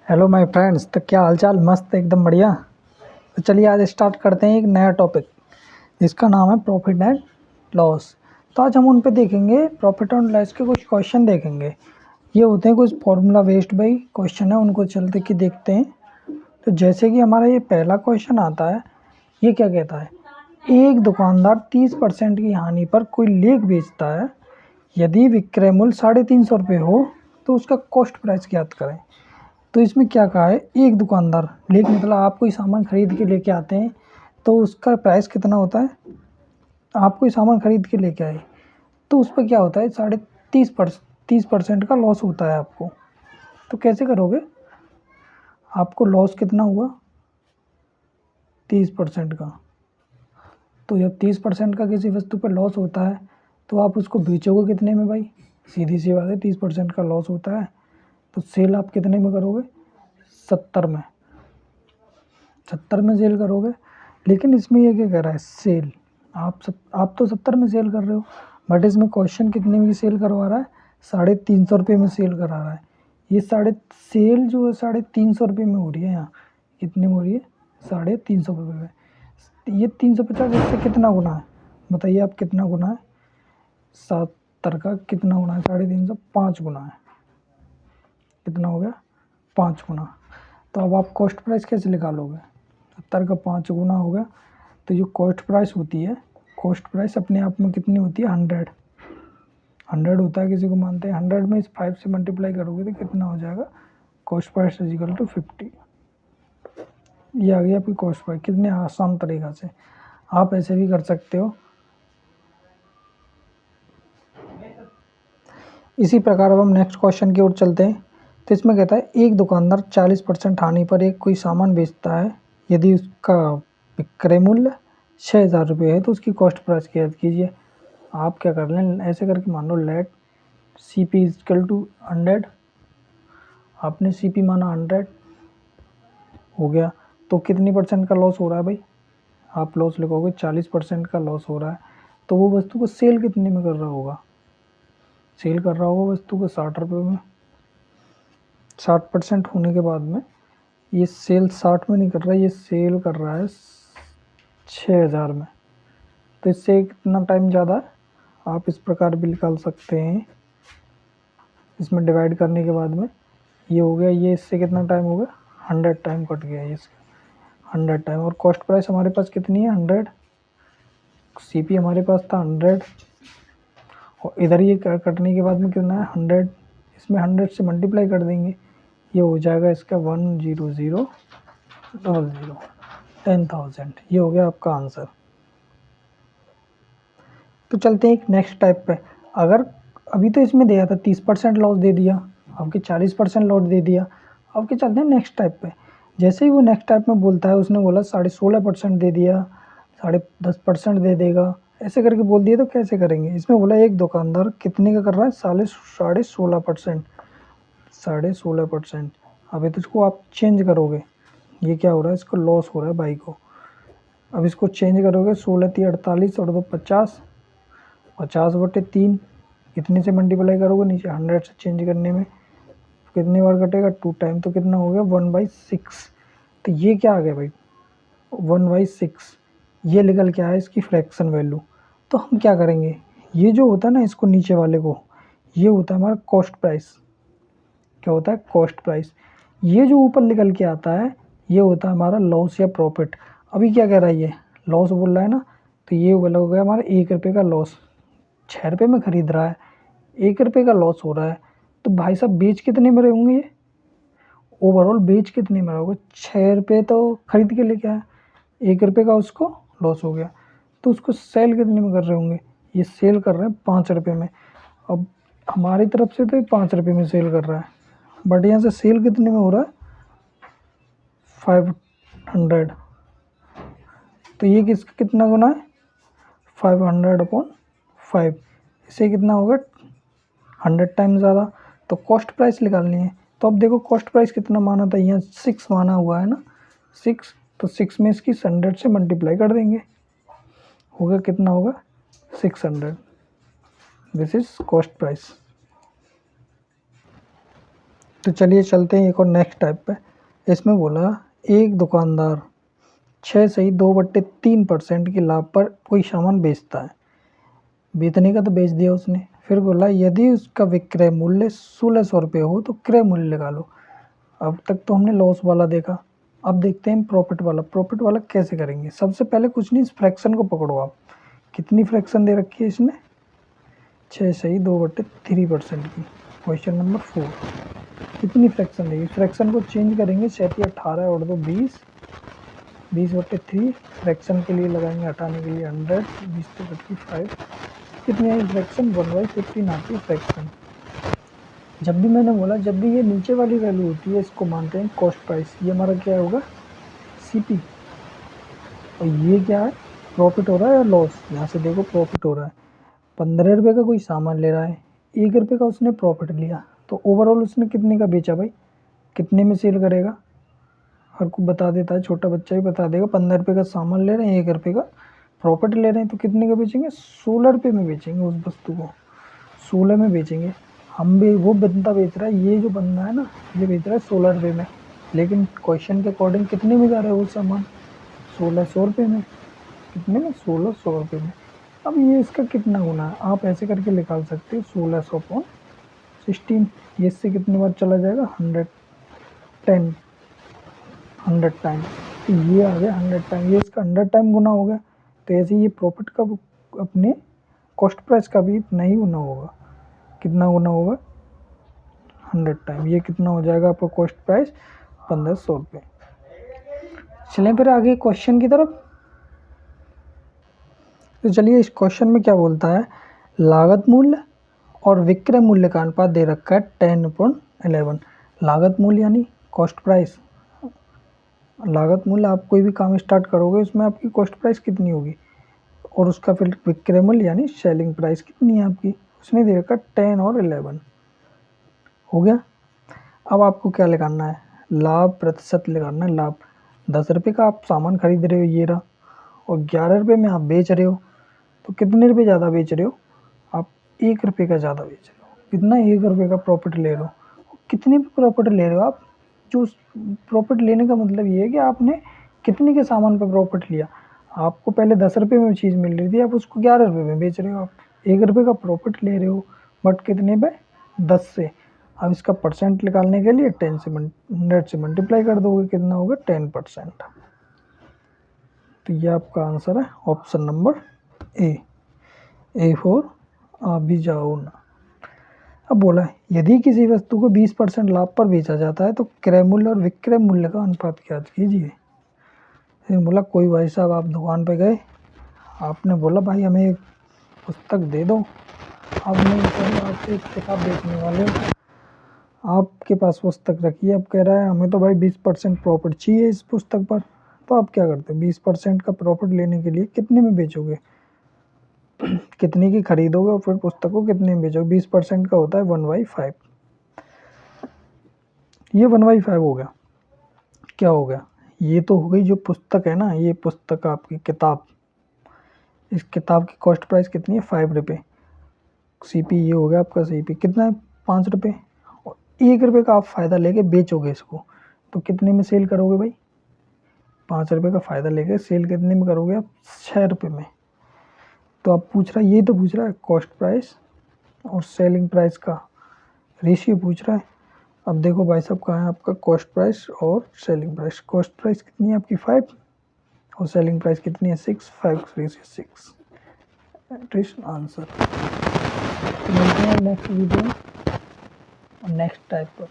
Hello my friends. तो क्या हालचाल? मस्त, एकदम बढ़िया। तो चलिए आज स्टार्ट करते हैं एक नया टॉपिक जिसका नाम है प्रॉफिट एंड लॉस। तो आज हम उन पे देखेंगे, प्रॉफिट एंड लॉस के कुछ क्वेश्चन देखेंगे। ये होते हैं कुछ फॉर्मूला बेस्ड भाई क्वेश्चन है, उनको चलते कि देखते हैं। तो जैसे कि हमारा ये पहला क्वेश्चन आता है, ये क्या कहता है, एक दुकानदार 30% की हानि पर कोई लेख बेचता है। यदि विक्रय मूल्य 350 रुपये हो तो उसका कॉस्ट प्राइस ज्ञात करें। तो इसमें क्या कहा है, एक दुकानदार, लेकिन मतलब आप कोई सामान खरीद के लेके आते हैं तो उसका प्राइस कितना होता है। आप कोई सामान खरीद के लेके आए तो उस पर क्या होता है, 30% का लॉस होता है आपको। तो कैसे करोगे, आपको लॉस कितना हुआ 30% का। तो जब 30% का किसी वस्तु पर लॉस होता है तो आप उसको बेचोगे कितने में भाई? सीधी सी बात है, 30% का लॉस होता है तो सेल आप कितने में करोगे? 70 में। 70 में सेल करोगे। लेकिन इसमें ये क्या कह रहा है, सेल आप तो 70 में सेल कर रहे हो, बट इसमें क्वेश्चन कितने में सेल करवा रहा है? 350 रुपये में सेल करा रहा है। ये सेल जो है 350 रुपये में हो रही है। यहाँ कितने में हो रही है? 350 रुपये में। ये 350 इससे कितना गुना है बताइए आप, कितना गुना है? 70 का कितना गुना है? 350, 5 गुना है। कितना हो गया? 5 गुना। तो अब आप कॉस्ट प्राइस कैसे निकालोगे? 70 का 5 गुना हो गया। तो जो कॉस्ट प्राइस होती है, कॉस्ट प्राइस अपने आप में कितनी होती है? 100 होता है, किसी को मानते हैं 100 में इस 5 से मल्टीप्लाई करोगे तो कितना हो जाएगा? Cost price is equal to 50। ये आ गई आपकी कॉस्ट प्राइस। कितने आसान तरीका से आप ऐसे भी कर सकते हो। इसी प्रकार अब हम नेक्स्ट क्वेश्चन की ओर चलते हैं। तो इसमें कहता है, एक दुकानदार 40% हानि पर एक कोई सामान बेचता है। यदि उसका विक्रय मूल्य 6000 रुपये है तो उसकी कॉस्ट प्राइस ज्ञात कीजिए। आप क्या कर लें, ऐसे करके मान लो, let C P is equal to 100। आपने सी पी माना 100 हो गया। तो कितनी परसेंट का लॉस हो रहा है भाई? आप लॉस लिखोगे 40% का लॉस हो रहा है। तो वो वस्तु को सेल कितने में कर रहा होगा? सेल कर रहा होगा वस्तु को 60 रुपये में। 60% होने के बाद में ये सेल 60 में नहीं कर रहा है, ये सेल कर रहा है 6000 में। तो इससे कितना टाइम ज़्यादा है? आप इस प्रकार भी निकाल सकते हैं। इसमें डिवाइड करने के बाद में ये हो गया, ये इससे कितना टाइम हो गया? 100 टाइम कट गया ये इसका, 100 टाइम। और कॉस्ट प्राइस हमारे पास कितनी है? 100। सी पी हमारे पास था 100, और इधर ये कटने के बाद में कितना है? 100। इसमें 100 से मल्टीप्लाई कर देंगे, ये हो जाएगा इसका 100,000 10,000। ये हो गया आपका आंसर। तो चलते हैं एक नेक्स्ट टाइप पे। अगर अभी तो इसमें दिया था 30% लॉस दे दिया, आपके 40% लॉस दे दिया। अब के चलते हैं नेक्स्ट टाइप पे। जैसे ही वो नेक्स्ट टाइप में बोलता है, उसने बोला 16.5% दे दिया, 10.5% दे देगा, ऐसे करके बोल दिया। तो कैसे करेंगे? इसमें बोला एक दुकानदार कितने का कर रहा है? 16.5%। 16.5%। अभी तो इसको आप चेंज करोगे, ये क्या हो रहा है? इसको लॉस हो रहा है भाई को। अब इसको चेंज करोगे, 16×3 = 48 और 2 50, 50/3। कितने से मल्टीप्लाई करोगे? नीचे 100 से चेंज करने में कितनी बार कटेगा? 2 टाइम। तो कितना हो गया? 1/6। तो ये क्या आ गया भाई? 1/6। ये निकल के आया इसकी फ्रैक्शन वैल्यू। तो हम क्या करेंगे, ये जो होता है ना, इसको नीचे वाले को, ये होता है हमारा कॉस्ट प्राइस। क्या होता है? Cost price. ये जो ऊपर निकल के आता है, ये होता है हमारा लॉस या प्रॉफिट। अभी क्या कह रहा है, ये लॉस बोल रहा है ना, तो ये हो गया हमारा 1 रुपये का लॉस। 6 रुपये में खरीद रहा है, 1 रुपये का लॉस हो रहा है। तो भाई साहब बेच कितने में रहे होंगे ये? ओवरऑल बेच कितने में रहोगे? 6 रुपये तो खरीद के लेके आया, 1 रुपये का उसको लॉस हो गया। तो उसको सेल कितने में कर रहे होंगे? ये सेल कर रहे हैं 5 रुपये में। अब हमारी तरफ से तो ये 5 रुपये में सेल कर रहा है, बट यहाँ से सेल कितने में हो रहा है? 500। तो ये कितना गुना है? 500/5। इससे कितना होगा? 100 टाइम ज़्यादा। तो कॉस्ट प्राइस निकालनी है। तो अब देखो कॉस्ट प्राइस कितना माना था, यहाँ 6 माना हुआ है ना, 6। तो 6 में इसकी 100 से मल्टीप्लाई कर देंगे, होगा कितना होगा? 600। This is cost price. तो चलिए चलते हैं एक और नेक्स्ट टाइप पे। इसमें बोला एक दुकानदार 6 सही 2/3% के लाभ पर कोई सामान बेचता है। बेचने का तो बेच दिया उसने, फिर बोला यदि उसका विक्रय मूल्य 1600 रुपये हो तो क्रय मूल्य निकालो। अब तक तो हमने लॉस वाला देखा, अब देखते हैं प्रॉफिट वाला। प्रॉफिट वाला कैसे करेंगे? सबसे पहले कुछ नहीं, इस फ्रैक्शन को पकड़ो आप। कितनी फ्रैक्शन दे रखी है इसने? 6 सही 2/3% की। क्वेश्चन नंबर 4, कितनी फ्रैक्शन देगी? फ्रैक्शन को चेंज करेंगे, 6×18 और 2 20, 20/3 फ्रैक्शन के लिए लगाएंगे, हटाने के लिए 100, 20/5 कितनी आई फ्रैक्शन? 1/15 आती है फ्रैक्शन। जब भी मैंने बोला जब भी ये नीचे वाली वैल्यू होती है इसको मानते हैं कॉस्ट प्राइस। ये हमारा क्या होगा? सीपी। और ये क्या है? प्रॉफिट हो रहा है या लॉस? यहाँ से देखो प्रॉफिट हो रहा है। 15 रुपये का कोई सामान ले रहा है, 1 रुपये का उसने प्रॉफिट लिया, तो ओवरऑल उसने कितने का बेचा भाई? कितने में सेल करेगा? हर को बता देता है, छोटा बच्चा ही बता देगा। 15 रुपये का सामान ले रहे हैं, 1 रुपये का प्रॉफिट ले रहे हैं, तो कितने का बेचेंगे? 16 रुपये में बेचेंगे उस वस्तु को, 16 में बेचेंगे। हम भी, वो बंदा बेच रहा है, ये जो बंदा है ना, ये बेच रहा है 16 रुपये में, लेकिन क्वेश्चन के अकॉर्डिंग कितने में जा रहा है वो सामान? 1600 रुपये में। कितने में? 1600 रुपये में। अब ये इसका कितना गुना है आप ऐसे करके निकाल सकते हो, 1600/16। ये इससे कितनी बार चला जाएगा? 100 टाइम। तो ये आ गया 100 टाइम, ये इसका 100 टाइम गुना हो गया। तो ऐसे ये प्रॉफिट का अपने कॉस्ट प्राइस का भी इतना ही गुना होगा। कितना गुना होगा? 100 टाइम। ये कितना हो जाएगा आपका कॉस्ट प्राइस? 1500 रुपये। चलें फिर आगे क्वेश्चन की तरफ। तो चलिए इस क्वेश्चन में क्या बोलता है, लागत मूल्य और विक्रय मूल्य का अनुपात दे रखा है 10/11। लागत मूल्य यानी कॉस्ट प्राइस। लागत मूल्य, आप कोई भी काम स्टार्ट करोगे उसमें आपकी कॉस्ट प्राइस कितनी होगी, और उसका फिर विक्रय मूल्य यानी सेलिंग प्राइस कितनी है आपकी, उसने दे रखा 10 और 11। हो गया। अब आपको क्या लगाना है? लाभ प्रतिशत लगाना है। लाभ 10 रुपये का आप सामान खरीद रहे हो, ये रहा, और 11 रुपये में आप बेच रहे हो, तो कितने रुपये ज़्यादा बेच रहे हो? आप 1 रुपये का ज़्यादा बेच रहे हो। कितना? 1 रुपये का प्रॉफिट ले रहे हो। कितने भी प्रॉफिट ले रहे हो आप? जो प्रॉफिट लेने का मतलब ये है कि आपने कितने के सामान पे प्रॉफिट लिया। आपको पहले 10 रुपये में चीज़ मिल रही थी, आप उसको 11 रुपये में बेच रहे हो। आप 1 रुपये का प्रॉफिट ले रहे हो, बट कितने पे? 10 से। अब इसका परसेंट निकालने के लिए 100 से मल्टीप्लाई कर दोगे, कितना होगा? 10%। तो ये आपका आंसर है ऑप्शन नंबर ए फॉर अभी जाओ ना। अब बोला है यदि किसी वस्तु को 20% लाभ पर बेचा जाता है तो क्रय मूल्य और विक्रय मूल्य का अनुपात ज्ञात कीजिए। फिर बोला कोई भाई साहब आप दुकान पे गए, आपने बोला भाई हमें एक पुस्तक दे दो, आपने आपसे एक किताब बेचने वाले हो, आपके पास पुस्तक रखी है, अब कह रहा है हमें तो भाई 20% प्रॉफिट चाहिए इस पुस्तक पर। तो आप क्या करते हो? 20% का प्रॉफिट लेने के लिए कितने में बेचोगे? कितने की खरीदोगे और फिर पुस्तक को कितने में बेचोगे? 20% का होता है 1/5। ये 1/5 हो गया। क्या हो गया? ये तो हो गई जो पुस्तक है ना, ये पुस्तक आपकी किताब, इस किताब की कॉस्ट प्राइस कितनी है? 5 रुपये। सीपी ये हो गया आपका। सीपी कितना है? 5 रुपये। और 1 रुपये का आप फ़ायदा लेके बेचोगे इसको, तो कितने में सेल करोगे भाई? 5 रुपये का फ़ायदा लेके सेल कितने में करोगे आप? 6 रुपये में। तो आप पूछ रहा है, ये तो पूछ रहा है कॉस्ट प्राइस और सेलिंग प्राइस का रेशियो पूछ रहा है। अब देखो भाई साहब कहाँ है आपका कॉस्ट प्राइस और सेलिंग प्राइस। कॉस्ट प्राइस कितनी है आपकी? 5, और सेलिंग प्राइस कितनी है? 6। 5/6 दैट इज आंसर। तो मिलते हैं नेक्स्ट वीडियो और नेक्स्ट टाइप पर।